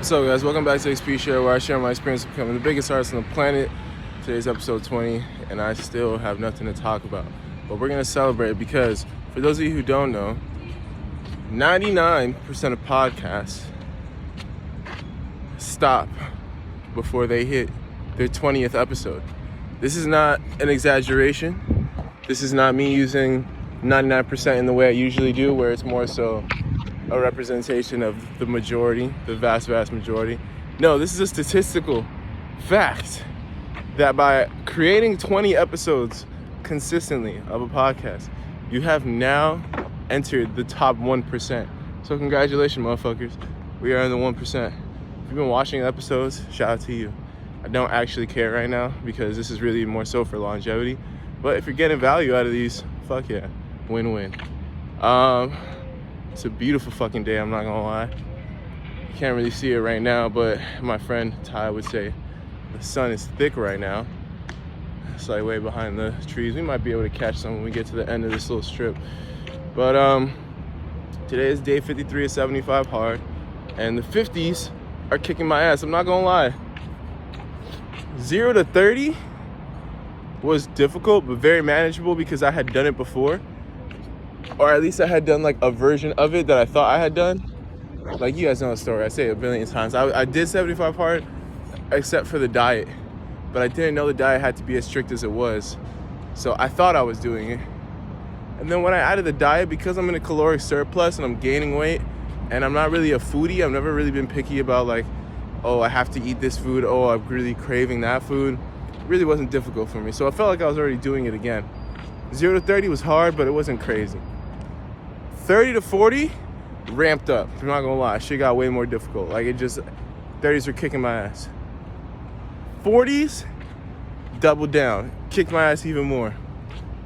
So guys, welcome back to EXP Share, where I share my experience of becoming the biggest artist on the planet. Today's episode 20, and I still have nothing to talk about. But we're gonna celebrate because, for those of you who don't know, 99% of podcasts stop before they hit their 20th episode. This is not an exaggeration. This is not me using 99% in the way I usually do, where it's more so a representation of the majority, the vast majority. No, this is a statistical fact that by creating 20 episodes consistently of a podcast, you have now entered the top 1%. So congratulations, motherfuckers. We are in the 1%. If you've been watching episodes, shout out to you. I don't actually care right now because this is really more so for longevity. But if you're getting value out of these, fuck yeah, win-win. It's a beautiful fucking day, I'm not gonna lie. You can't really see it right now, but my friend Ty would say the sun is thick right now. It's like way behind the trees. We might be able to catch some when we get to the end of this little strip. But today is day 53 of 75 hard, and the 50s are kicking my ass. I'm not gonna lie. 0 to 30 was difficult, but very manageable because I had done it before. Or at least I had done like a version of it that I thought I had done. Like, you guys know the story, I say it a billion times. I did 75 hard except for the diet, but I didn't know the diet had to be as strict as it was. So I thought I was doing it. And then when I added the diet, because I'm in a caloric surplus and I'm gaining weight and I'm not really a foodie, I've never really been picky about like, oh, I have to eat this food, oh, I'm really craving that food. It really wasn't difficult for me. So I felt like I was already doing it again. 0 to 30 was hard, but it wasn't crazy. 30 to 40 ramped up. I'm not gonna lie, shit got way more difficult. Like, it just, 30s were kicking my ass. 40s doubled down, kicked my ass even more.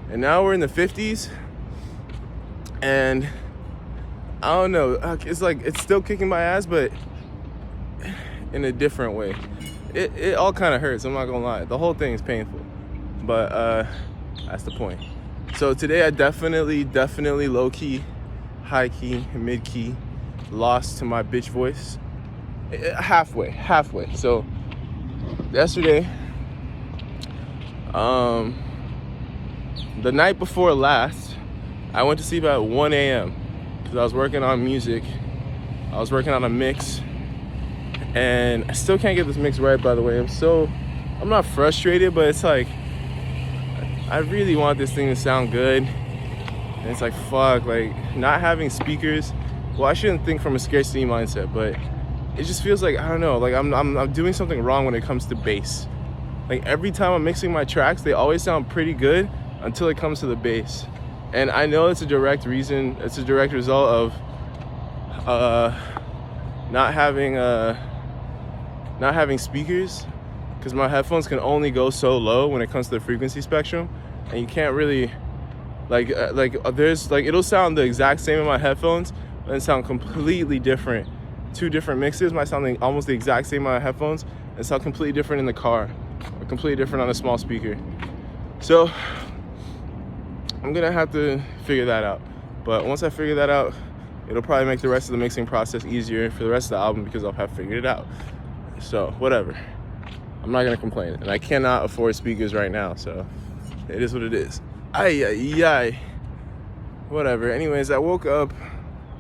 And now we're in the 50s, and I don't know, it's like it's still kicking my ass, but in a different way. It all kind of hurts, I'm not gonna lie. The whole thing is painful, but that's the point. So today I definitely low-key, high-key, mid-key lost to my bitch voice. Halfway. So yesterday, the night before last, I went to sleep at 1 a.m. because I was working on music. I was working on a mix, and I still can't get this mix right, by the way. I'm not frustrated, but it's like, I really want this thing to sound good. And it's like, fuck, like, not having speakers. Well, I shouldn't think from a scarcity mindset, but it just feels like, I don't know, like I'm doing something wrong when it comes to bass. Like, every time I'm mixing my tracks, they always sound pretty good until it comes to the bass. And I know it's a direct result of not having speakers, because my headphones can only go so low when it comes to the frequency spectrum, and you can't really it'll sound the exact same in my headphones and then sound completely different. Two different mixes might sound like almost the exact same on my headphones and sound completely different in the car, or completely different on a small speaker. So I'm gonna have to figure that out. But once I figure that out, it'll probably make the rest of the mixing process easier for the rest of the album because I'll have figured it out. So whatever, I'm not gonna complain, and I cannot afford speakers right now, so it is what it is. Whatever. Anyways, I woke up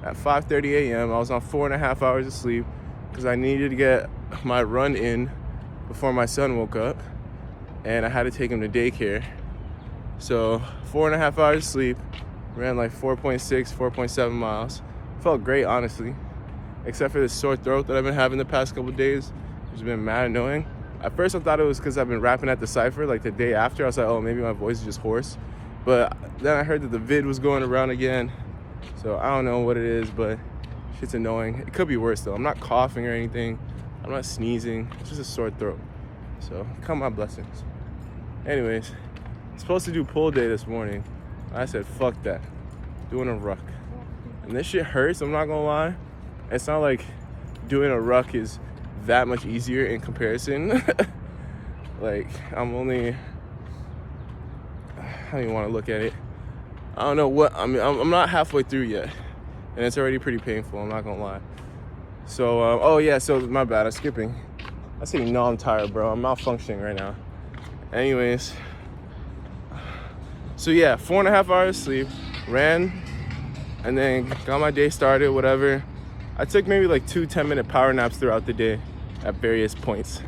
at 5:30 a.m. I was on 4.5 hours of sleep because I needed to get my run in before my son woke up, and I had to take him to daycare. So 4.5 hours of sleep, ran like 4.7 miles. Felt great, honestly, except for this sore throat that I've been having the past couple days, which has been mad annoying. At first I thought it was because I've been rapping at the Cypher like the day after. I was like, oh, maybe my voice is just hoarse. But then I heard that the vid was going around again. So I don't know what it is, but shit's annoying. It could be worse though. I'm not coughing or anything. I'm not sneezing. It's just a sore throat. So count my blessings. Anyways, I'm supposed to do pull day this morning. I said, fuck that. Doing a ruck. And this shit hurts, I'm not gonna lie. It's not like doing a ruck is that much easier in comparison. Like, I'm how do you want to look at it? I don't know what, I'm not halfway through yet, and it's already pretty painful, I'm not gonna lie. So, oh yeah, so my bad, I'm skipping. I say no, I'm tired, bro. I'm malfunctioning right now. Anyways, so yeah, 4.5 hours sleep, ran, and then got my day started, whatever. I took maybe like 2 10-minute power naps throughout the day at various points.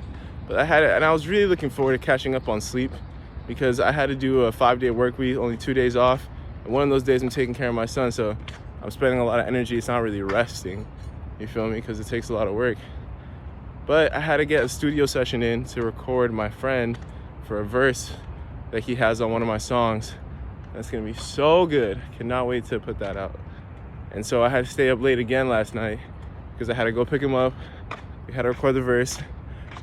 But I was really looking forward to catching up on sleep because I had to do a 5-day work week, only 2 days off. And one of those days I'm taking care of my son, so I'm spending a lot of energy. It's not really resting, you feel me? Because it takes a lot of work. But I had to get a studio session in to record my friend for a verse that he has on one of my songs. That's gonna be so good. Cannot wait to put that out. And so I had to stay up late again last night because I had to go pick him up. We had to record the verse.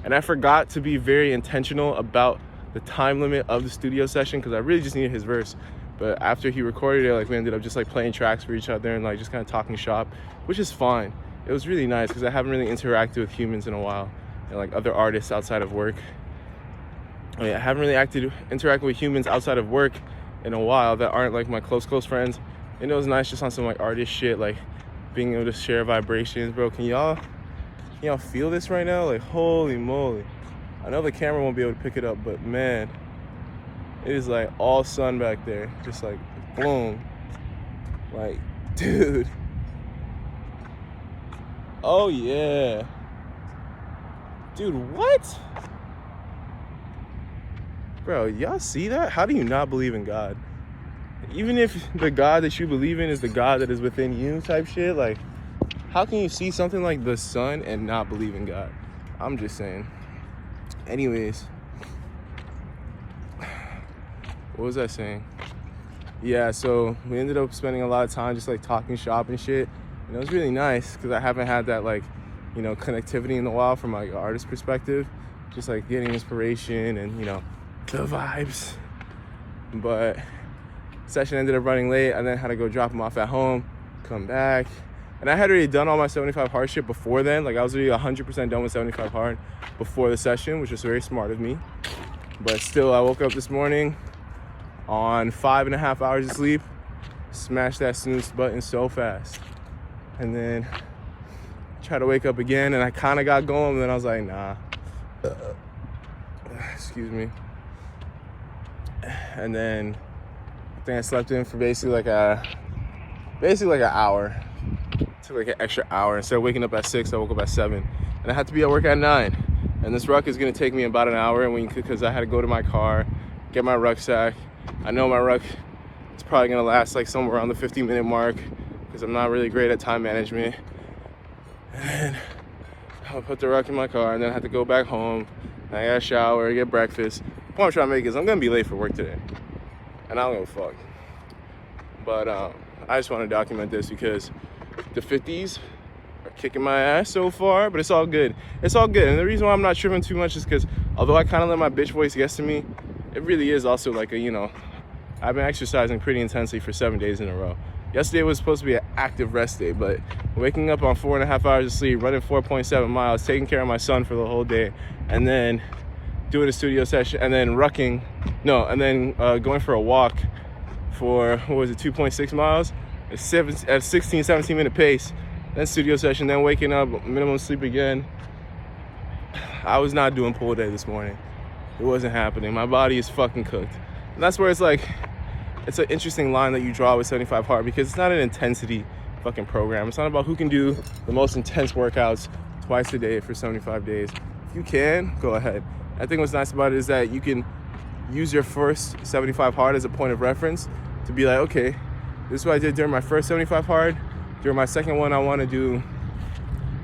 And I forgot to be very intentional about the time limit of the studio session because I really just needed his verse. But after he recorded it, like we ended up just like playing tracks for each other and like just kind of talking shop, which is fine. It was really nice because I haven't really interacted with humans in a while and like other artists outside of work. I mean, I haven't really interacted with humans outside of work in a while that aren't like my close friends. And it was nice just on some like artist shit, like being able to share vibrations, bro. Can y'all feel this right now? Like, holy moly. I know the camera won't be able to pick it up, but man, it is like all sun back there. Just like, boom. Like, dude. Oh yeah. Dude, what? Bro, y'all see that? How do you not believe in God? Even if the God that you believe in is the God that is within you type shit, like, how can you see something like the sun and not believe in God? I'm just saying. Anyways, what was I saying? Yeah, so we ended up spending a lot of time just like talking shop and shit. And it was really nice because I haven't had that like, you know, connectivity in a while from like an artist perspective. Just like getting inspiration and, you know, the vibes. But session ended up running late. I then had to go drop him off at home, come back. And I had already done all my 75 hard shit before then. Like I was already 100% done with 75 hard before the session, which was very smart of me. But still, I woke up this morning on 5.5 hours of sleep, smashed that snooze button so fast. And then tried to wake up again and I kind of got going, and then I was like, nah. Excuse me. And then I think I slept in for basically like an hour. Took like an extra hour. Instead of waking up at 6, I woke up at 7. And I had to be at work at 9. And this ruck is gonna take me about an hour because I had to go to my car, get my rucksack. I know my ruck is probably gonna last like somewhere around the 50-minute mark because I'm not really great at time management. And I'll put the ruck in my car and then I have to go back home. I gotta shower, get breakfast. The point I'm trying to make is I'm gonna be late for work today. And I don't give a fuck. But I just want to document this because the 50s are kicking my ass so far, but it's all good. It's all good. And the reason why I'm not tripping too much is because although I kind of let my bitch voice get to me, it really is also like a, you know, I've been exercising pretty intensely for 7 days in a row. Yesterday was supposed to be an active rest day, but waking up on 4.5 hours of sleep, running 4.7 miles, taking care of my son for the whole day, and then doing a studio session, and then going for a walk for, 2.6 miles at 16, 17 minute pace, then studio session, then waking up, minimum sleep again. I was not doing pull day this morning. It wasn't happening. My body is fucking cooked. And that's where it's like, it's an interesting line that you draw with 75 hard because it's not an intensity fucking program. It's not about who can do the most intense workouts twice a day for 75 days. If you can, go ahead. I think what's nice about it is that you can use your first 75 hard as a point of reference to be like, okay, this is what I did during my first 75 hard. During my second one, I want to do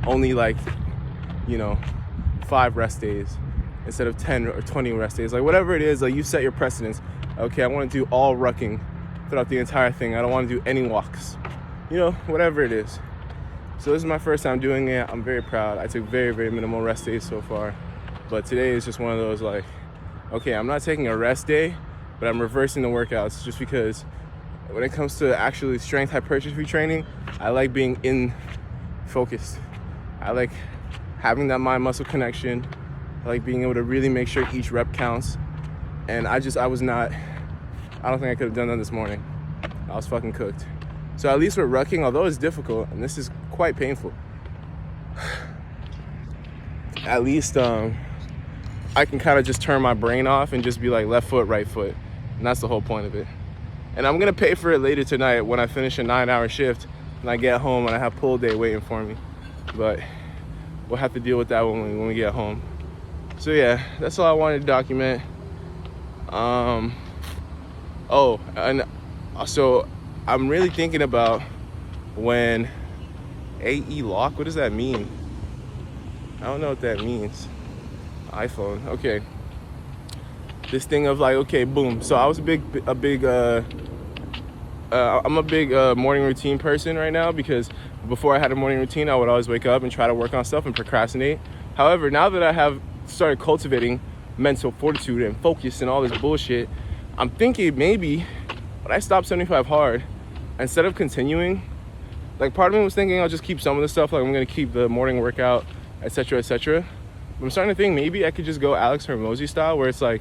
only like, 5 rest days instead of 10 or 20 rest days. Like whatever it is, like you set your precedence. Okay, I want to do all rucking throughout the entire thing. I don't want to do any walks. Whatever it is. So this is my first time doing it. I'm very proud. I took very, very minimal rest days so far. But today is just one of those like, okay, I'm not taking a rest day, but I'm reversing the workouts just because when it comes to actually strength hypertrophy training, I like being in focused. I like having that mind-muscle connection. I like being able to really make sure each rep counts. And I don't think I could have done that this morning. I was fucking cooked. So at least with rucking, although it's difficult, and this is quite painful, at least I can kind of just turn my brain off and just be like left foot, right foot. And that's the whole point of it. And I'm gonna pay for it later tonight when I finish a 9-hour shift and I get home and I have pull day waiting for me. But we'll have to deal with that when we get home. So yeah, that's all I wanted to document. Oh, and so I'm really thinking about when AE lock, what does that mean? I don't know what that means. iPhone, okay. This thing of like, okay, boom. So I was I'm a big morning routine person right now, because before I had a morning routine, I would always wake up and try to work on stuff and procrastinate. However, now that I have started cultivating mental fortitude and focus and all this bullshit, I'm thinking maybe when I stop 75 hard, instead of continuing, like part of me was thinking I'll just keep some of the stuff, like I'm gonna keep the morning workout, etc., etc. But I'm starting to think maybe I could just go Alex Hormozy style, where it's like,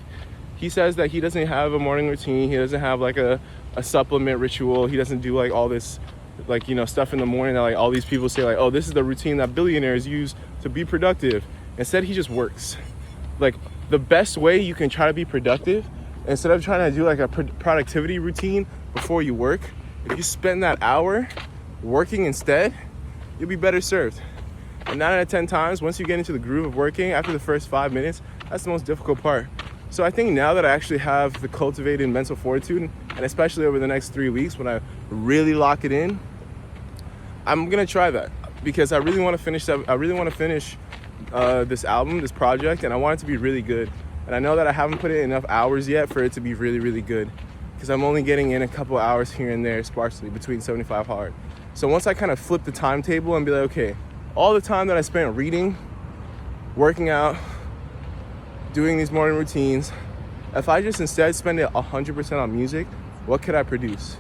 he says that he doesn't have a morning routine, he doesn't have like a supplement ritual, he doesn't do like all this like, you know, stuff in the morning that like all these people say like, oh, this is the routine that billionaires use to be productive. Instead, he just works. Like the best way you can try to be productive, instead of trying to do like a productivity routine before you work, if you spend that hour working instead, you'll be better served. And 9 out of 10 times, once you get into the groove of working, after the first 5 minutes, that's the most difficult part. So I think now that I actually have the cultivated mental fortitude, and especially over the next 3 weeks when I really lock it in, I'm gonna try that, because I really want to finish this album, this project, and I want it to be really good. And I know that I haven't put in enough hours yet for it to be really, really good, because I'm only getting in a couple hours here and there sparsely between 75 hard. So once I kind of flip the timetable and be like, okay, all the time that I spent reading, working out, doing these morning routines, if I just instead spend it 100% on music, what could I produce?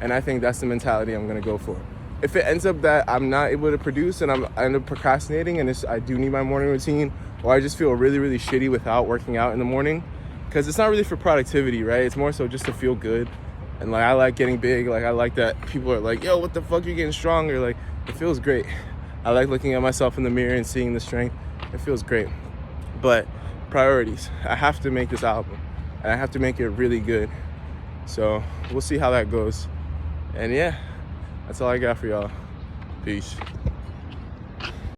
And I think that's the mentality I'm gonna go for. If it ends up that I'm not able to produce and I end up procrastinating and I do need my morning routine, or I just feel really, really shitty without working out in the morning, because it's not really for productivity, right? It's more so just to feel good. And like, I like getting big. Like, I like that people are like, yo, what the fuck, you're getting stronger. Like, it feels great. I like looking at myself in the mirror and seeing the strength. It feels great. But priorities, I have to make this album and I have to make it really good. So we'll see how that goes. And yeah, that's all I got for y'all. Peace.